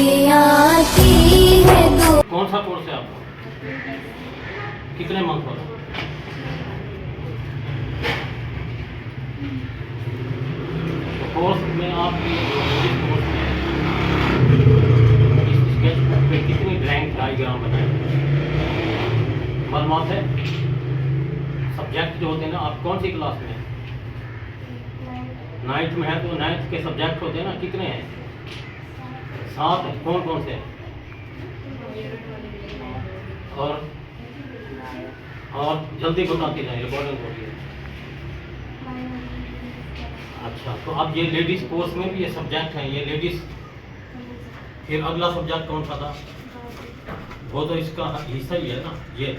आती है तो। कौन सा कोर्स है आपका? कितने मंथ हो? कोर्स में आप इस कोर्स में इस स्केच बुक पे कितनी ड्राइंग डायग्राम बनाए मालूमात है? सब्जेक्ट जो होते हैं ना, आप कौन सी क्लास में हैं? 9th में है, तो 9th के सब्जेक्ट होते हैं ना, कितने हैं? 7 हैं। कौन कौन से हैं? और जल्दी बताते जाए, रिकॉर्डिंग हो रही है। अच्छा, तो अब ये लेडीज कोर्स में भी ये सब्जेक्ट हैं, ये लेडीज। फिर अगला सब्जेक्ट कौन सा था? वो तो इसका हिस्सा ही है ना ये।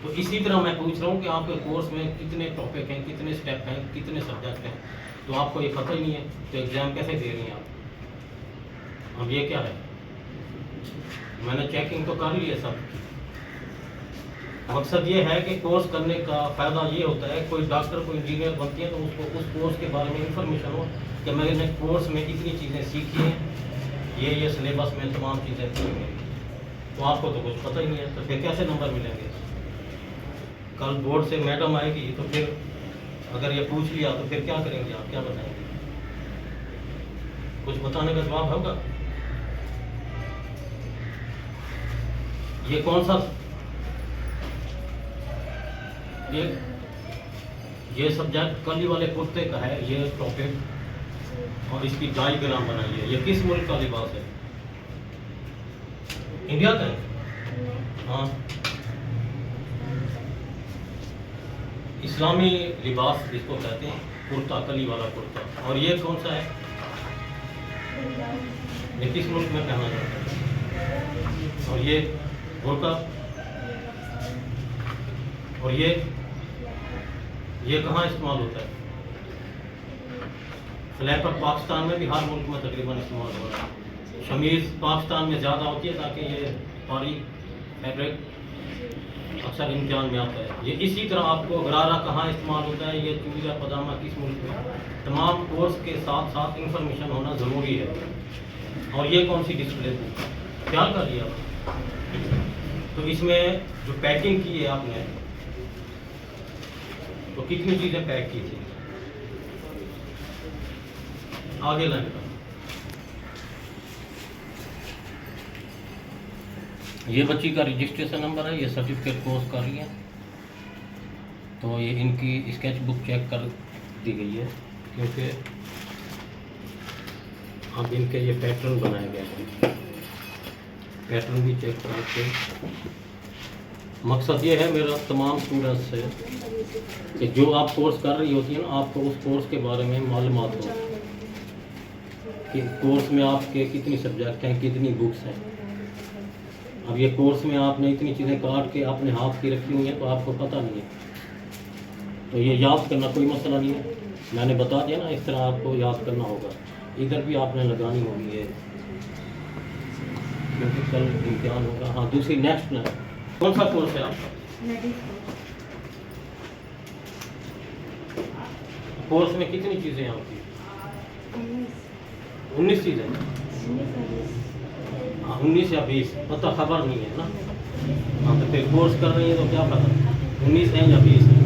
तो इसी तरह मैं पूछ रहा हूँ कि आपके कोर्स में कितने टॉपिक हैं, कितने स्टेप हैं, कितने सब्जेक्ट हैं, तो आपको ये पता ही नहीं है, तो एग्ज़ाम कैसे दे रही हैं आप? अब ये क्या है? मैंने चेकिंग तो कर ली है सब। मकसद ये है कि कोर्स करने का फ़ायदा ये होता है, कोई डॉक्टर कोई इंजीनियर बनती है तो उसको उस कोर्स के बारे में इंफॉर्मेशन हो कि मैंने कोर्स में इतनी चीज़ें सीखी हैं, ये सिलेबस में तमाम चीज़ें थी मेरी। तो आपको तो कुछ पता ही नहीं है, तो फिर कैसे नंबर मिलेंगे? कल बोर्ड से मैडम आएगी तो फिर अगर ये पूछ लिया तो फिर क्या करेंगे आप, क्या बताएंगे? कुछ बताने का जवाब होगा? ये कौन सा ये सब्जेक्ट कली वाले कुर्ते का है, ये टॉपिक, और इसकी डायग्राम बनाई है। ये किस मुल्क का लिबास है? इंडिया का है? हाँ, इस्लामी लिबास जिसको कहते हैं, कुर्ता, कली वाला कुर्ता। और ये कौन सा है? ये किस मुल्क में पहना जाता है? और ये बुर्का। और ये कहाँ इस्तेमाल होता है? फ्लैपर पाकिस्तान में भी, हर मुल्क में तकरीबन इस्तेमाल हो रहा है। शमीज़ पाकिस्तान में ज़्यादा होती है ताकि ये बारीक फैब्रिक अक्सर इम्तिहान में आता है। ये इसी तरह आपको गरारा कहाँ इस्तेमाल होता है, ये चूड़िया पजामा किस मुल्क में, तमाम कोर्स के साथ साथ इंफॉर्मेशन होना ज़रूरी है। और ये कौन सी डिस्प्ले बुक, ख्याल कर लिया? तो इसमें जो पैकिंग की है आपने, तो कितनी चीज़ें पैक की थी? आगे लाइन का ये बच्ची का रजिस्ट्रेशन नंबर है, ये सर्टिफिकेट कोर्स कर रही है, तो ये इनकी स्केच बुक चेक कर दी गई है, क्योंकि अब इनके ये पैटर्न बनाए गए हैं। पैटर्न भी चेक करके मकसद ये है मेरा तमाम स्टूडेंट्स से कि जो आप कोर्स कर रही होती है ना, आपको उस कोर्स के बारे में मालूमात हो कि कोर्स में आपके कितनी सब्जेक्ट हैं, कितनी बुक्स हैं। अब ये कोर्स में आपने इतनी चीज़ें काट के अपने हाथ की रखी हुई हैं तो आपको पता नहीं है, तो ये याद करना कोई मसला नहीं है। मैंने बता दिया ना, इस तरह आपको याद करना होगा। इधर भी आपने लगानी होगी है, क्योंकि कल इम्तिहान होगा। हाँ, दूसरी नेक्स्ट ना, कौन सा कोर्स है आपका? कोर्स में कितनी चीज़ें हैं आपकी? 19 चीज़ें। हाँ, 19 या 20, पता खबर नहीं है ना। हाँ, तो फिर कोर्स कर रही है तो क्या पता 19 है या 20 है।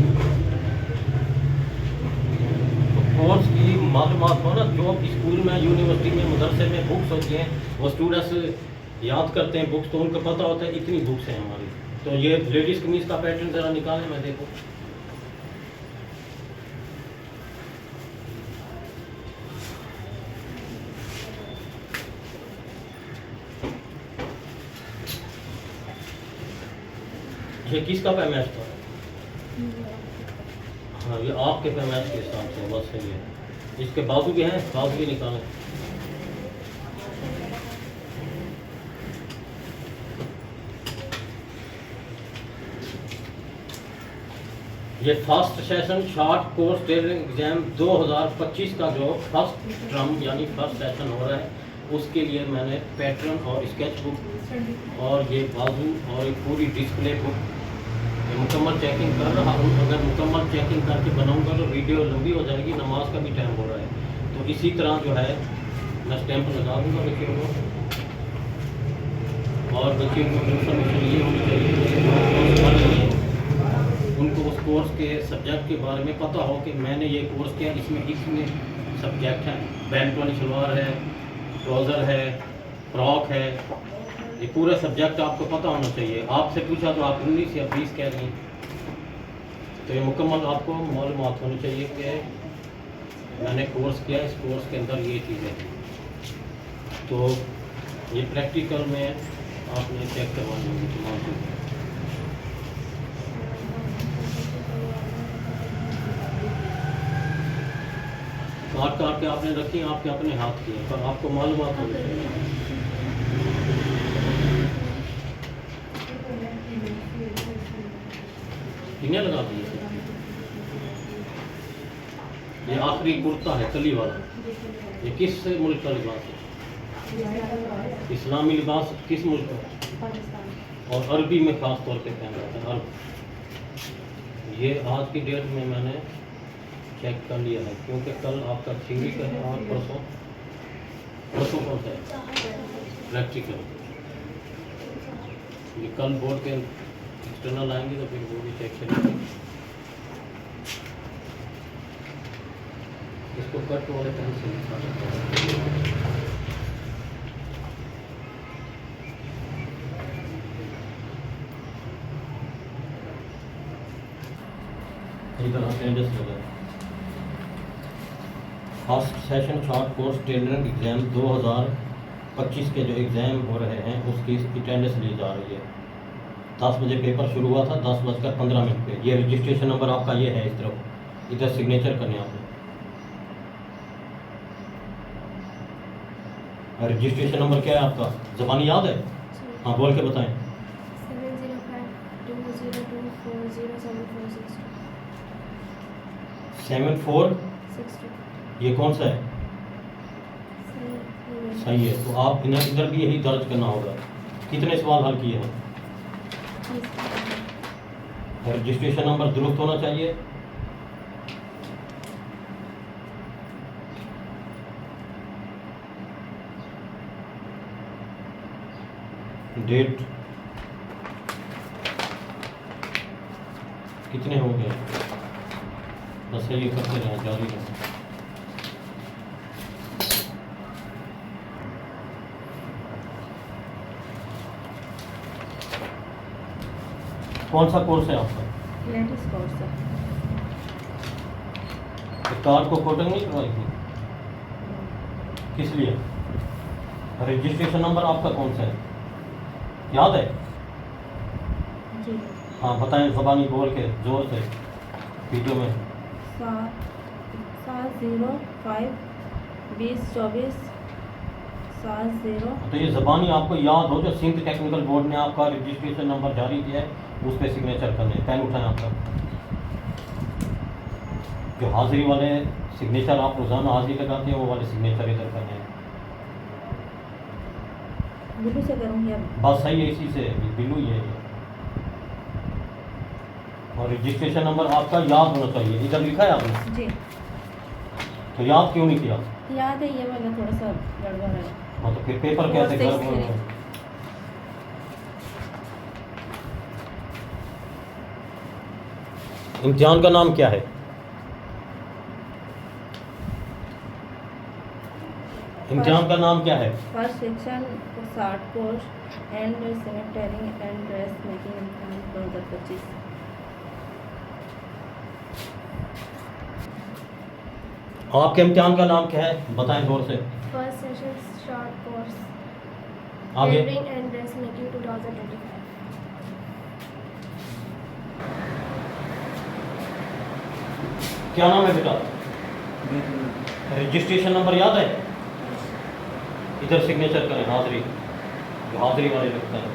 तो कोर्स की मालूमात हो ना, जो स्कूल में, यूनिवर्सिटी में, मदरसे में बुक्स होती हैं, वो स्टूडेंट्स याद करते हैं बुक्स, तो उनको पता होता है इतनी बुक्स हैं हमारी। तो ये लेडीज़ कमीज़ का पैटर्न ज़रा निकालें, मैं देखो। ये किसका पैमाइश था? हाँ, ये आपके पैमाइश के हिसाब से बस सही है। इसके बाजू भी हैं, बाजू भी निकालें। ये first session short course tailoring exam 2025 का जो फर्स्ट टर्म यानी फर्स्ट सेशन हो रहा है, उसके लिए मैंने पैटर्न और स्केच बुक और ये बाजू और एक पूरी डिस्प्ले बुक मुकम्मल चेकिंग कर रहा हूँ। अगर मुकम्मल चेकिंग करके बनाऊंगा तो वीडियो लंबी हो जाएगी, नमाज का भी टाइम हो रहा है। तो इसी तरह जो है मैं स्टैंप लगा दूँगा बच्चियों को। और बच्चियों को इन्फॉर्मेशन ये होनी चाहिए कि जो कोर्स कर रही है उनको उस कोर्स के सब्जेक्ट के बारे में पता हो कि मैंने ये कोर्स किया, इसमें इतने सब्जेक्ट हैं, पैंट वाली शलवार है, ट्राउज़र है, फ्रॉक है, ये पूरा सब्जेक्ट आपको पता होना चाहिए। आपसे पूछा तो आप 19 या 20 कह रही हैं, तो ये मुकम्मल आपको मालूमात होनी चाहिए कि मैंने कोर्स किया, इस कोर्स के अंदर ये चीज़ें हैं। तो ये प्रैक्टिकल में आपने चेक करवानी होगी तमाम चीज़ें। काट काट के आपने रखी, आपके अपने हाथ की है, पर आपको मालूमात होनी चाहिए। कितने लगा दिए? ये आखिरी कुर्ता है कली वाला, ये किस मुल्क का लिबास है? इस्लामी लिबास किस मुल्क का? और अरबी में ख़ास तौर पे पहना जाता है, अरब। ये आज की डेट में मैंने चेक कर लिया है, क्योंकि कल आपका थियरी का है और परसों कौन सा है? प्रैक्टिकल। ये कल बोर्ड के एक्सटर्नल आएंगे तो फिर वो भी चेक करेंगे। इसको कट वाले पेन से लिखा जाता है। इधर अटेंडेंस लगा। First session short course tailoring exam 2025 के जो एग्ज़ाम हो रहे हैं उसकी अटेंडेंस ली जा रही है। 10 बजे पेपर शुरू हुआ था, 10:15 पे। ये रजिस्ट्रेशन नंबर आपका ये है, इस तरफ इधर सिग्नेचर करने आपने। रजिस्ट्रेशन नंबर क्या है आपका? ज़बानी याद है? हाँ, बोल के बताएं। 70520240746 ये कौन सा है? सही है। तो आप इधर भी यही दर्ज करना होगा। कितने सवाल हल किए हैं? रजिस्ट्रेशन नंबर दुरुस्त होना चाहिए। डेट कितने हो गए? बस ये करते रहें, जारी रहें। कौन सा कोर्स है आपका? लेटेस्ट कोर्स है। कार्ड को कोटिंग नहीं करवाई थी? किस लिए? रजिस्ट्रेशन नंबर आपका कौन सा है, याद है? जी। हाँ बताएं, ज़बानी बोल के जोर से वीडियो में। 705202470। तो ये ज़बानी आपको याद हो, जो सिंध टेक्निकल बोर्ड ने आपका रजिस्ट्रेशन नंबर जारी किया है उस पर सिग्नेचर करने। पेन उठाएं आपका। जो हाजिरी वाले सिग्नेचर आप रोज़ाना हाजिरी लगाते हैं वो वाले सिग्नेचर इधर करने हैं। बिल्लू से करूँगी अब। बस सही है, इसी से बिल्लू ही है ये। और रजिस्ट्रेशन नंबर आपका याद होना चाहिए, इधर लिखा है आपने? जी। तो याद क्यों नहीं किया? याद है, ये वाला थोड़ा सा गड़बड़ है। हाँ, तो फिर पेपर कैसे कर? इम्तिहान का नाम क्या है? इम्तिहान का नाम क्या है? First section short course and सेमेंटरिंग एंड ड्रेस मेकिंग इम्तिहान 2025। आपके इम्तिहान का नाम क्या है, बताएं जोर से। फर्स्ट सेशन शॉर्ट कोर्स आगे। Tailoring and dress making 2025। क्या नाम है बेटा? रजिस्ट्रेशन नंबर याद है? इधर सिग्नेचर करें, हाजिरी, जो हाजिरी वाले लगता है।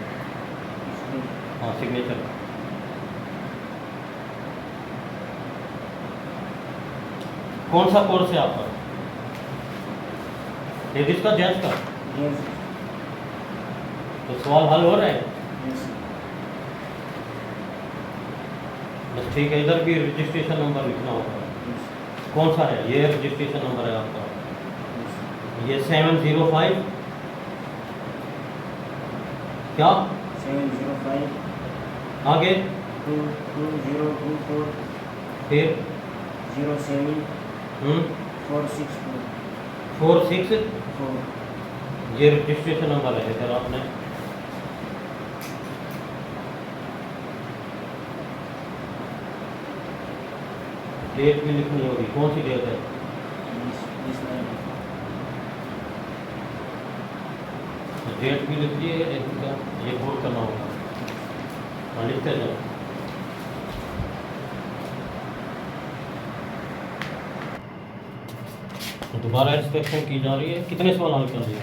हाँ, सिग्नेचर। कौन सा कोर्स है आपका? लेडीज का, जेंट्स का? तो सवाल हल हो रहे हैं? बस ठीक है, इधर भी रजिस्ट्रेशन नंबर लिखना होगा। कौन सा है ये? रजिस्ट्रेशन नंबर है आपका, ये 705 क्या 705 आगे 2024 फिर 07 464 464 ये रजिस्ट्रेशन नंबर है सर आपने डेट भी लिखनी होगी कौन सी डेट है 20 डेट भी लिखिए ये बोर्ड करना होगा हाँ लिखते जाओ दोबारा इंस्पेक्शन की जा रही है कितने सवाल हल कर दिए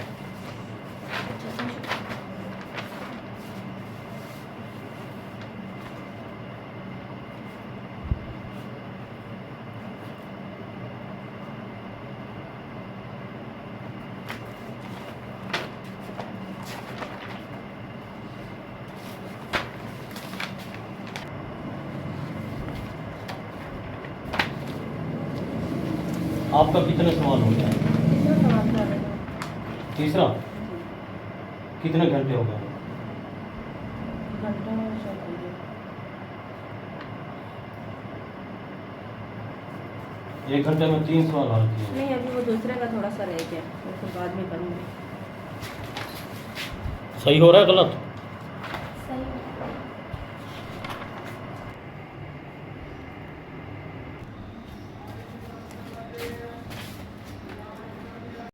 आपका कितने सवाल हो गया तीसरा सवाल था मेरा। तीसरा कितने घंटे हो गए घंटा और चल रही है। 1 घंटे में 3 सवाल हल किए नहीं अभी वो दूसरे का थोड़ा सा रह गया वो तो बाद में करूँगी। सही हो रहा है गलत